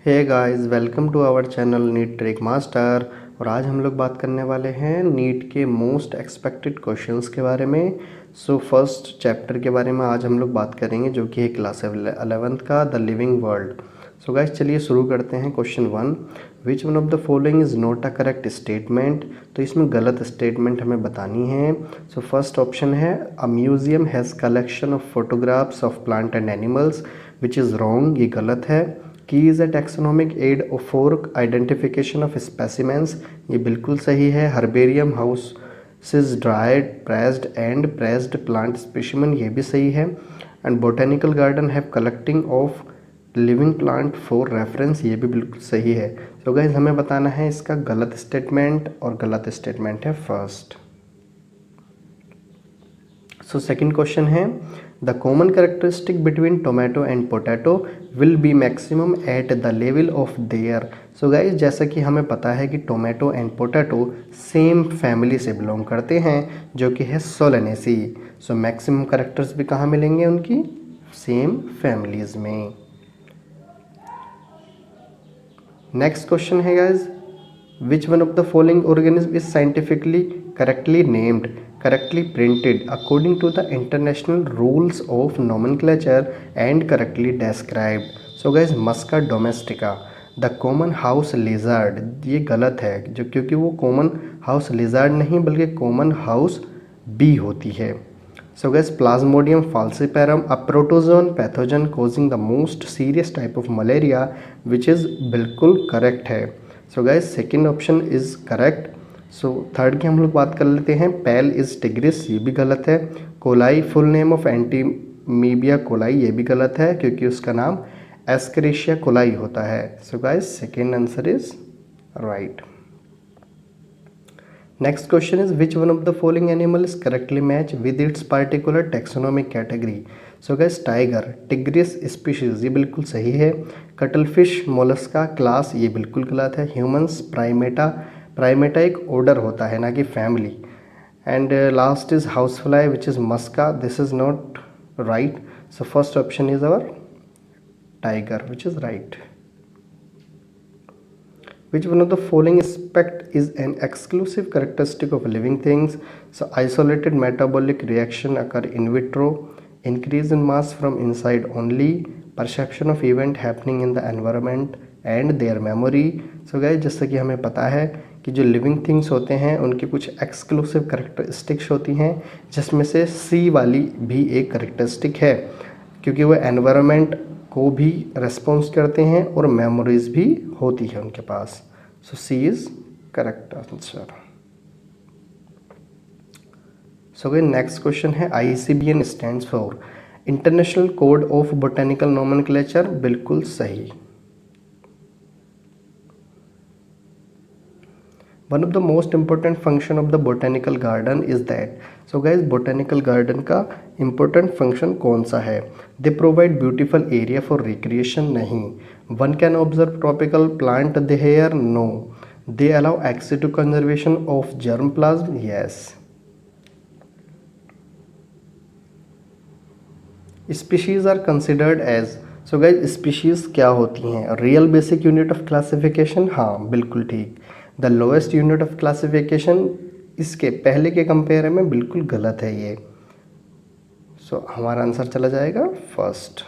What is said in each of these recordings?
Hey guys, welcome to our channel NEET Trick Master. और आज हम लोग बात करने वाले हैं नीट के मोस्ट एक्सपेक्टेड क्वेश्चंस के बारे में। फर्स्ट चैप्टर के बारे में आज हम लोग बात करेंगे, जो कि है क्लास 11th का द लिविंग वर्ल्ड। गाइस, चलिए शुरू करते हैं। Question 1, which one of the following is not a correct statement. तो इसमें गलत स्टेटमेंट हमें बतानी है। फर्स्ट ऑप्शन है a museum has collection of photographs of plant and animals, which is wrong, ये गलत है। Key is a taxonomic aid for identification of specimens, ये बिल्कुल सही है। Herbarium houses dried, pressed and pressed plant specimen, ये भी सही है। And botanical garden have collecting of living plant for reference, ये भी बिल्कुल सही है। गाइस, हमें बताना है इसका गलत स्टेटमेंट, और गलत स्टेटमेंट है फर्स्ट। सेकंड क्वेश्चन है the common characteristic between tomato and potato will be maximum at the level of their. Guys, जैसा कि हमें पता है कि tomato and potato same family से बिलोंग करते हैं, जो कि है सोलेनेसी। मैक्सिमम कैरेक्टर्स भी कहाँ मिलेंगे उनकी? सेम फैमिलीज में। नेक्स्ट क्वेश्चन है guys, which one of the following organism is scientifically correctly named, correctly printed according to the international rules of nomenclature and correctly described. Guys, Musca domestica, the common house lizard, ये गलत है जो, क्योंकि वो common house lizard नहीं बल्कि common house bee होती है। Guys, Plasmodium falciparum, a protozoan pathogen causing the most serious type of malaria, which is बिल्कुल correct है। Guys, second option is correct। Third की हम लोग बात कर लेते हैं। पैल इज टिग्रिस, ये भी गलत है। Coli, full name of Entamoeba coli, ये भी गलत है क्योंकि उसका नाम एस्केरिशिया कोलाई होता है। Guys, second answer is right. Next question is which one of the following animal is correctly match with its particular taxonomic category. Guys, tiger tigris species, ये बिल्कुल सही है। कटलफिश मोलस्का क्लास, ये बिल्कुल गलत है। ह्यूमंस प्राइमेटा एक order होता है, ना कि family. And last is house fly which is Musca, this is not right. First option is our tiger which is right. Which one of the following aspect is an exclusive characteristic of living things? Isolated metabolic reaction occur in vitro, increase in mass from inside only, perception of event happening in the environment and their memory. Guys, जैसा कि हमें पता है कि जो living things होते हैं उनकी कुछ एक्सक्लूसिव करेक्टरिस्टिक्स होती हैं, जिसमें से सी वाली भी एक करेक्टरिस्टिक है, क्योंकि वो एनवायरनमेंट को भी रेस्पॉन्स करते हैं और मेमोरीज भी होती है उनके पास। C is correct answer. Next question है ICBN stands for international code of botanical nomenclature, बिल्कुल सही। One of the most important function of the botanical garden is that. Guys, botanical garden का इम्पोर्टेंट फंक्शन कौन सा है? They provide beautiful area for recreation, नहीं। One can observe tropical plant there, no. They allow access to conservation of germ plasm, yes. Species are considered as. Guys, species क्या होती हैं? Real basic unit of classification, हाँ बिल्कुल ठीक। The lowest unit of classification, इसके पहले के compare में बिल्कुल गलत है ये। हमारा आंसर चला जाएगा first.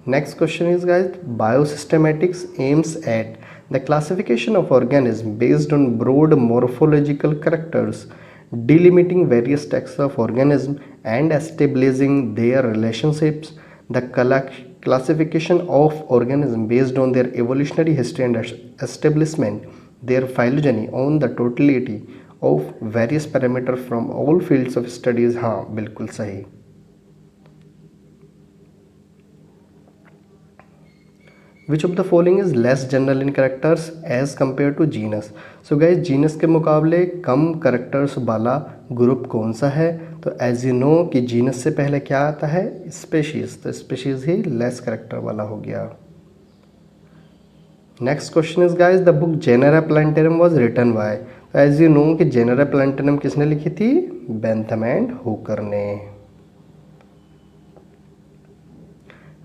Next question is guys, biosystematics aims at the classification of organism based on broad morphological characters delimiting various types of organism and establishing their relationships. The classification of organism based on their evolutionary history and establishment their phylogeny on the totality of various parameters from all fields of studies, हाँ बिल्कुल सही। Which of the following is less general in characters as compared to genus? Guys, genus के मुकाबले कम characters वाला group कौन सा है? तो as you know कि genus से पहले क्या आता है? species, तो species ही less character वाला हो गया। Next question is guys, the book Genera Plantarum was written by? as you know कि Genera Plantarum किसने लिखी थी? Bentham and Hooker ने।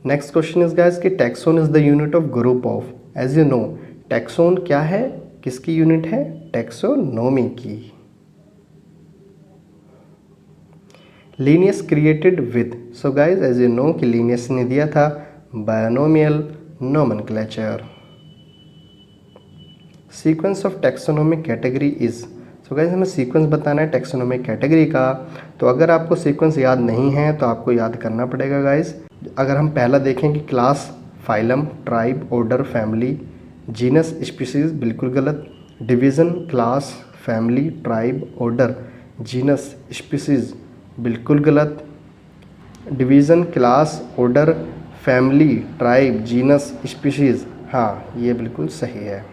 नेक्स्ट क्वेश्चन इज गाइस कि taxon is the unit of group of. As you know taxon क्या है, किसकी unit है, टैक्सोनॉमी की। Linnaeus created with, so guys as you know कि लीनियस ने दिया था binomial nomenclature. Sequence of taxonomic category is, so guys हमें सीक्वेंस बताना है टैक्सोनॉमिक कैटेगरी का। तो अगर आपको सीक्वेंस याद नहीं है तो आपको याद करना पड़ेगा गाइस। अगर हम पहला देखें कि class, phylum, tribe, order, family, genus, species, बिल्कुल गलत। Division, class, family, tribe, order, genus, species, बिल्कुल गलत। Division, class, order, family, tribe, genus, species, हाँ ये बिल्कुल सही है।